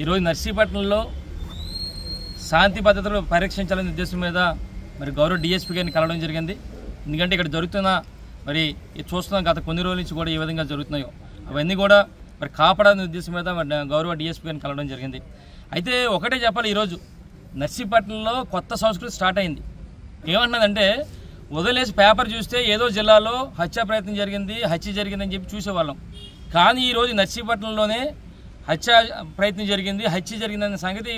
ఈరోజు నర్సీపట్నంలో శాంతి భద్రతలు పరీక్షించాలనే ఉద్దేశం మీద మరి గౌరవ డిఎస్పీ గారిని కలవడం జరిగింది. ఎందుకంటే ఇక్కడ జరుగుతున్న మరి చూస్తున్నాం గత కొన్ని రోజుల నుంచి కూడా ఏ విధంగా జరుగుతున్నాయో అవన్నీ కూడా మరి కాపాడాలనే ఉద్దేశం మీద గౌరవ డిఎస్పీ గారిని కలవడం జరిగింది. అయితే ఒకటే చెప్పాలి, ఈరోజు నర్సీపట్నంలో కొత్త సంస్కృతి స్టార్ట్ అయింది. ఏమంటున్నదంటే వదిలేసి పేపర్ చూస్తే ఏదో జిల్లాలో హత్యా ప్రయత్నం జరిగింది, హత్య జరిగిందని చెప్పి చూసేవాళ్ళం. కానీ ఈరోజు నర్సీపట్నంలోనే హత్య ప్రయత్నం జరిగింది, హత్య జరిగిందనే సంగతి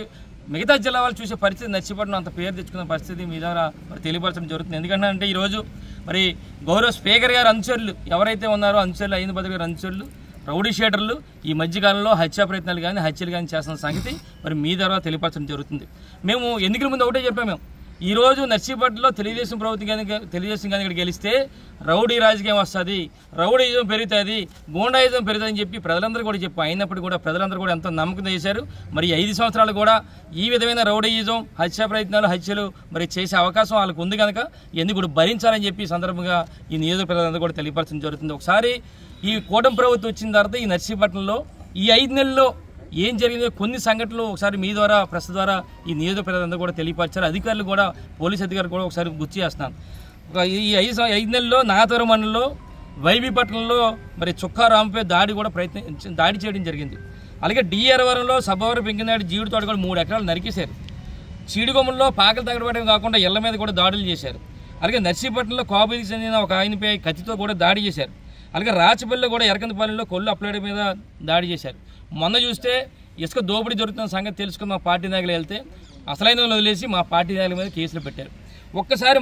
మిగతా జిల్లా వాళ్ళు చూసే పరిస్థితి, నర్సీపట్నం అంత పేరు తెచ్చుకున్న పరిస్థితి మీ ద్వారా మరి తెలియపరచడం జరుగుతుంది. ఎందుకంటే ఈరోజు మరి గౌరవ స్పీకర్ గారు అనుచరులు ఎవరైతే ఉన్నారో అనుచరులు, అయ్యింది భద్ర గారు అనుచరులు, రౌడీ షీటర్లు ఈ మధ్యకాలంలో హత్యా ప్రయత్నాలు కానీ హత్యలు కానీ చేస్తున్న సంగతి మరి మీ ద్వారా తెలియపరచడం జరుగుతుంది. మేము ఎన్నికల ముందు ఒకటే చెప్పాము, మేము ఈరోజు నర్సీపట్నంలో తెలుగుదేశం కానీ ఇక్కడ గెలిస్తే రౌడీ రాజకీయం వస్తుంది, రౌడీజం పెరుగుతుంది, గూండాయిజం పెరుగుతుందని చెప్పి ప్రజలందరూ కూడా చెప్పు. అయినప్పుడు కూడా ప్రజలందరూ కూడా ఎంతో నమ్మకం చేశారు. మరి 5 సంవత్సరాలు కూడా ఈ విధమైన రౌడీయిజం, హత్యా ప్రయత్నాలు, హత్యలు మరి చేసే అవకాశం వాళ్ళకు ఉంది కనుక ఎందుకు కూడా భరించాలని చెప్పి ఈ సందర్భంగా ఈ నియోజక ప్రజలందరూ కూడా తెలియపరచడం జరుగుతుంది. ఒకసారి ఈ కూటమి ప్రభుత్వం వచ్చిన తర్వాత ఈ నర్సీపట్నంలో ఈ 5 నెలల్లో ఏం జరిగిందో కొన్ని సంఘటనలు ఒకసారి మీ ద్వారా ప్రెస్ ద్వారా ఈ నియోజక ప్రజలందరూ కూడా తెలియపరిచారు. అధికారులు కూడా, పోలీస్ అధికారులు కూడా ఒకసారి గుర్తు చేస్తున్నాను. ఈ 5 నెలల్లో నాగతవరం మండలంలో వైబీపట్నంలో మరి చుక్కారాంపై దాడి చేయడం జరిగింది. అలాగే డిఆర్వరంలో సభవరం పెంకినాడు జీడి తోట కూడా 3 ఎకరాలు నరికేశారు. చీడిగొమ్మల్లో పాకలు తగలబడడం కాకుండా ఇళ్ల మీద కూడా దాడులు చేశారు. అలాగే నర్సీపట్నంలో కాపుకి చెందిన ఒక ఆయనపై కత్తితో కూడా దాడి చేశారు. అలాగే రాచపల్లిలో కూడా ఎరకందపాలెంలో కొల్లు అప్లైడ్ మీద దాడి చేశారు. మొన్న చూస్తే ఇసుక దోపిడీ జరుగుతున్న సంగతి తెలుసుకుని మా పార్టీ నాయకులు వెళ్తే అసలైన వదిలేసి మా పార్టీ నాయకుల మీద కేసులు పెట్టారు.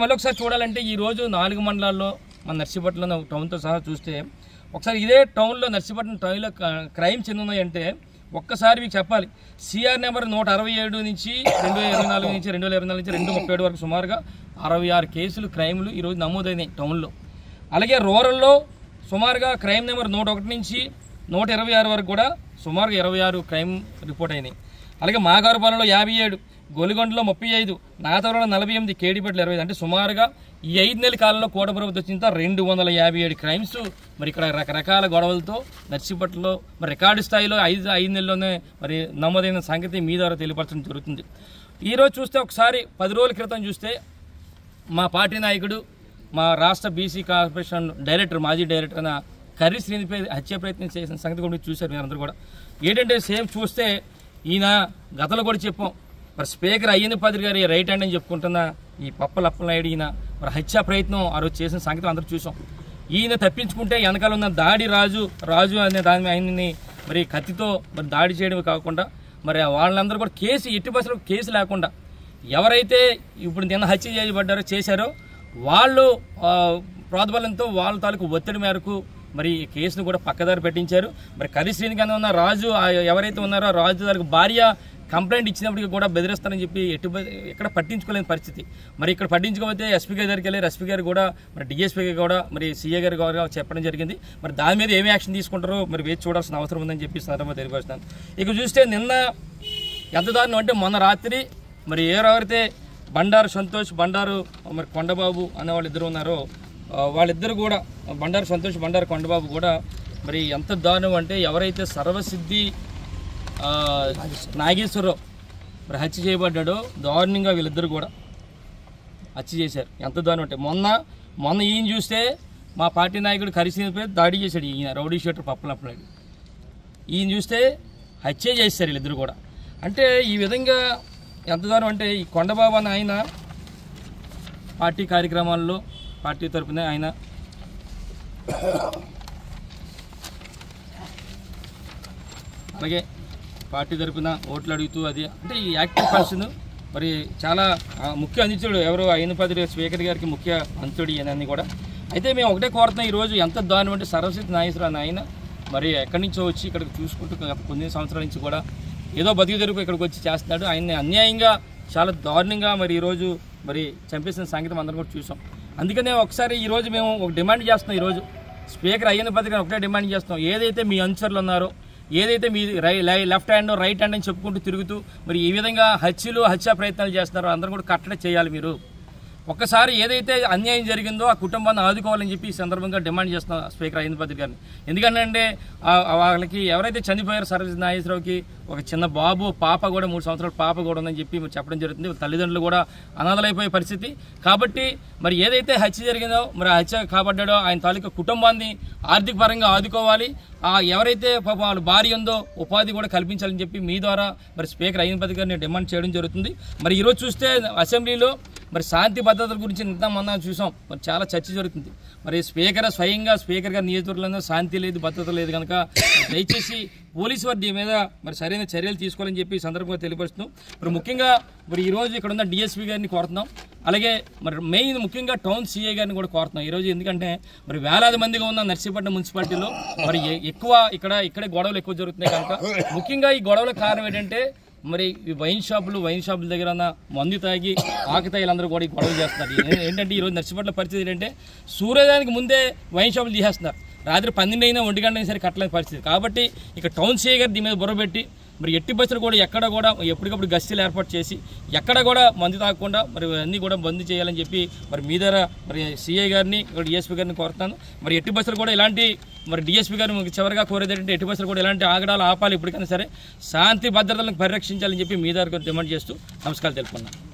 మళ్ళొకసారి చూడాలంటే ఈరోజు 4 మండలాల్లో మన నర్సీపట్నంలో టౌన్తో సహా చూస్తే ఒకసారి ఇదే టౌన్లో నర్సీపట్నం టౌన్లో క్రైమ్స్ ఎన్ని ఉన్నాయంటే ఒక్కసారి మీకు చెప్పాలి. సిఆర్ నెంబర్ 167 నుంచి 2024 నుంచి 2027 వరకు సుమారుగా 66 కేసులు క్రైమ్లు ఈరోజు నమోదైనాయి టౌన్లో. అలాగే రూరల్లో సుమారుగా క్రైమ్ నెంబర్ 101 నుంచి 126 వరకు కూడా సుమారుగా 26 క్రైమ్ రిపోర్ట్ అయినాయి. అలాగే మాగారుపాలెంలో 57, గొలిగొండలో 35, నాగతవరంలో 48, కేడిపేటలో 25. అంటే సుమారుగా ఈ 5 నెలల కాలంలో కూటమి ప్రభుత్వం వచ్చిన 257 క్రైమ్స్ మరి ఇక్కడ రకరకాల గొడవలతో నర్సీపట్నంలో మరి రికార్డు స్థాయిలో 5 నెలల్లోనే మరి నమోదైన సంగతి మీ ద్వారా తెలియపరచడం జరుగుతుంది. ఈరోజు చూస్తే ఒకసారి 10 రోజుల క్రితం చూస్తే మా పార్టీ నాయకుడు, మా రాష్ట్ర బీసీ కార్పొరేషన్ డైరెక్టర్, మాజీ డైరెక్టర్ అయిన కర్రీ శ్రీనిపై హత్య ప్రయత్నం చేసిన సంగతి కూడా చూశారు మీరందరూ కూడా. ఏంటంటే సేమ్ చూస్తే ఈయన గతంలో కూడా చెప్పాం, మరి స్పీకర్ అయ్యింది పద్రి గారి రైట్ హ్యాండ్ అని చెప్పుకుంటున్న ఈ పప్పల అప్పలనాయుడు ఈయన మరి హత్యా ప్రయత్నం ఆ రోజు చేసిన సంగతి అందరూ చూసాం. ఈయన తప్పించుకుంటే వెనకాల ఉన్న దాడి రాజు అనే దాని ఆయన్ని మరి కత్తితో మరి దాడి చేయడమే కాకుండా మరి వాళ్ళందరూ కూడా ఎట్టి బస్సులో కేసు లేకుండా ఎవరైతే ఇప్పుడు నిన్న హత్య చేశారో వాళ్ళు ప్రోద్బలంతో వాళ్ళ తాలూకు ఒత్తిడి మేరకు మరి కేసును కూడా పక్కదారి పెట్టించారు. మరి కర్రీ శ్రీని కింద ఉన్న రాజు ఎవరైతే ఉన్నారో రాజు తాలూకు భార్య కంప్లైంట్ ఇచ్చినప్పటికీ కూడా బెదిరిస్తారని చెప్పి ఎక్కడ పట్టించుకోలేని పరిస్థితి. మరి ఇక్కడ పట్టించుకోకపోతే ఎస్పీ గారి దగ్గరికి వెళ్ళి ఎస్పీ గారు కూడా మరి డిఎస్పీ గారు కూడా మరి సీఏ గారు కూడా చెప్పడం జరిగింది. మరి దాని మీద ఏమి యాక్షన్ తీసుకుంటారో మరి వేచి చూడాల్సిన అవసరం ఉందని చెప్పి సందర్భంగా తెలియపరుస్తున్నాను. ఇక చూస్తే నిన్న ఎంత దారుణం అంటే మొన్న రాత్రి మరి ఎవరైతే బండారు సంతోష్, బండారు మరి కొండబాబు అనే వాళ్ళిద్దరు ఉన్నారో వాళ్ళిద్దరు కూడా బండారు సంతోష్, బండారు కొండబాబు కూడా మరి ఎంత దారుణం అంటే ఎవరైతే సర్వసిద్ధి నాగేశ్వరరావు మరి హత్య చేయబడ్డాడో దారుణంగా వీళ్ళిద్దరు కూడా హత్య చేశారు. ఎంత దారుణం అంటే మొన్న ఈయన చూస్తే మా పార్టీ నాయకుడు కరిసీనిపై దాడి చేశాడు. ఈయన రౌడీ షీటర్ పప్పలప్పనాయుడు ఈయన చూస్తే హత్య చేశారు వీళ్ళిద్దరు కూడా. అంటే ఈ విధంగా ఎంత దారుణం అంటే ఈ కొండబాబు అని ఆయన పార్టీ కార్యక్రమాల్లో పార్టీ తరఫున ఆయన అలాగే పార్టీ తరఫున ఓట్లు అడుగుతూ అది అంటే ఈ యాక్టివ్ పర్సన్ మరి చాలా ముఖ్య అందించుడు ఎవరు అయినపల్లి స్పీకర్ గారికి ముఖ్య అంతుడి అని కూడా. అయితే మేము ఒకటే కోరుతున్నాం, ఈరోజు ఎంత దారుణం అంటే సర్వసిద్ధి నాగేశ్వరరావు ఆయన మరి ఎక్కడి నుంచో వచ్చి ఇక్కడికి చూసుకుంటూ కొన్ని సంవత్సరాల నుంచి కూడా ఏదో బతికి తెరుపు ఇక్కడికి వచ్చి చేస్తున్నాడు. ఆయన్ని అన్యాయంగా చాలా దారుణంగా మరి ఈరోజు మరి చంపేసిన సంగతి అందరం కూడా చూసాం. అందుకనే ఒకసారి ఈరోజు మేము ఒక డిమాండ్ చేస్తున్నాం. ఈరోజు స్పీకర్ అయ్యన్న పత్రిక ఒకటే డిమాండ్ చేస్తున్నాం, ఏదైతే మీ అనుచరులు ఉన్నారో, ఏదైతే మీ లెఫ్ట్ హ్యాండ్ రైట్ హ్యాండ్ అని చెప్పుకుంటూ తిరుగుతూ మరి ఈ విధంగా హత్యా ప్రయత్నాలు చేస్తున్నారో అందరూ కూడా కట్టడి చేయాలి. మీరు ఒక్కసారి ఏదైతే అన్యాయం జరిగిందో ఆ కుటుంబాన్ని ఆదుకోవాలని చెప్పి ఈ సందర్భంగా డిమాండ్ చేస్తున్న స్పీకర్ అయ్యింది పత్రిక గారిని. ఎందుకంటే వాళ్ళకి ఎవరైతే చనిపోయారో సర్వీస్ నాగేశ్వరరావుకి ఒక చిన్న బాబు పాప కూడా 3 సంవత్సరాల పాప కూడా ఉందని చెప్పి చెప్పడం జరుగుతుంది. తల్లిదండ్రులు కూడా అనాథలైపోయే పరిస్థితి. కాబట్టి మరి ఏదైతే హత్య జరిగిందో మరి హత్య కాబడ్డాడో ఆయన తాలూకా కుటుంబాన్ని ఆర్థిక పరంగా ఆదుకోవాలి. ఎవరైతే పాప వాళ్ళ భార్య ఉందో ఉపాధి కూడా కల్పించాలని చెప్పి మీ ద్వారా మరి స్పీకర్ అయ్యింది పత్రిక గారిని డిమాండ్ చేయడం జరుగుతుంది. మరి ఈరోజు చూస్తే అసెంబ్లీలో మరి శాంతి భద్రతల గురించి ఇంతమంది చూసాం. మరి చాలా చర్చ జరుగుతుంది. మరి స్వయంగా స్పీకర్ గారి నియోజకవర్గంలో శాంతి లేదు, భద్రత లేదు కనుక దయచేసి పోలీసు వారు దీని మీద మరి సరైన చర్యలు తీసుకోవాలని చెప్పి ఈ సందర్భంగా తెలియపరుస్తున్నాం. మరి ముఖ్యంగా మరి ఈరోజు ఇక్కడ ఉన్న డిఎస్పీ గారిని కోరుతున్నాం. అలాగే మరి మెయిన్ ముఖ్యంగా టౌన్ సిఐ గారిని కూడా కోరుతున్నాం ఈరోజు. ఎందుకంటే మరి వేలాది మందిగా ఉన్న నర్సీపట్నం మున్సిపాలిటీలో మరి ఇక్కడే గొడవలు ఎక్కువ జరుగుతున్నాయి కనుక ముఖ్యంగా ఈ గొడవల కారణం ఏంటంటే మరి వైన్ షాపుల దగ్గర ఉన్న మందు తాగి ఆకతాయిలందరూ కూడా గొడవలు చేస్తున్నారు. ఏంటంటే ఈరోజు నర్సీపట్నం పరిస్థితి ఏంటంటే సూర్యోదయానికి ముందే వైన్ షాపులు తీసేస్తున్నారు. రాత్రి 12 అయినా 1 గంట అయినా సరే కట్టలేని పరిస్థితి. కాబట్టి ఇక టౌన్ సిఐ గారు దీని మీద బుర్రబెట్టి మరి ఎట్టి బస్సులు కూడా ఎక్కడ కూడా ఎప్పటికప్పుడు గస్తీలు ఏర్పాటు చేసి ఎక్కడ కూడా మందు తాగకుండా మరి అన్నీ కూడా బంద్ చేయాలని చెప్పి మరి మీ ద్వారా మరి సిఐ గారిని డిఎస్పీ గారిని కోరుతాను. మరి ఎట్టి బస్సులు కూడా ఇలాంటి మరి డిఎస్పీ గారిని చివరిగా కోరేది ఏంటంటే ఎట్టి బస్సులు కూడా ఇలాంటి ఆగడాలు ఆపాలి. ఇప్పటికైనా సరే శాంతి భద్రతలను పరిరక్షించాలని చెప్పి మీ ద్వారా డిమాండ్ చేస్తూ నమస్కారాలు తెలుపుకున్నాను.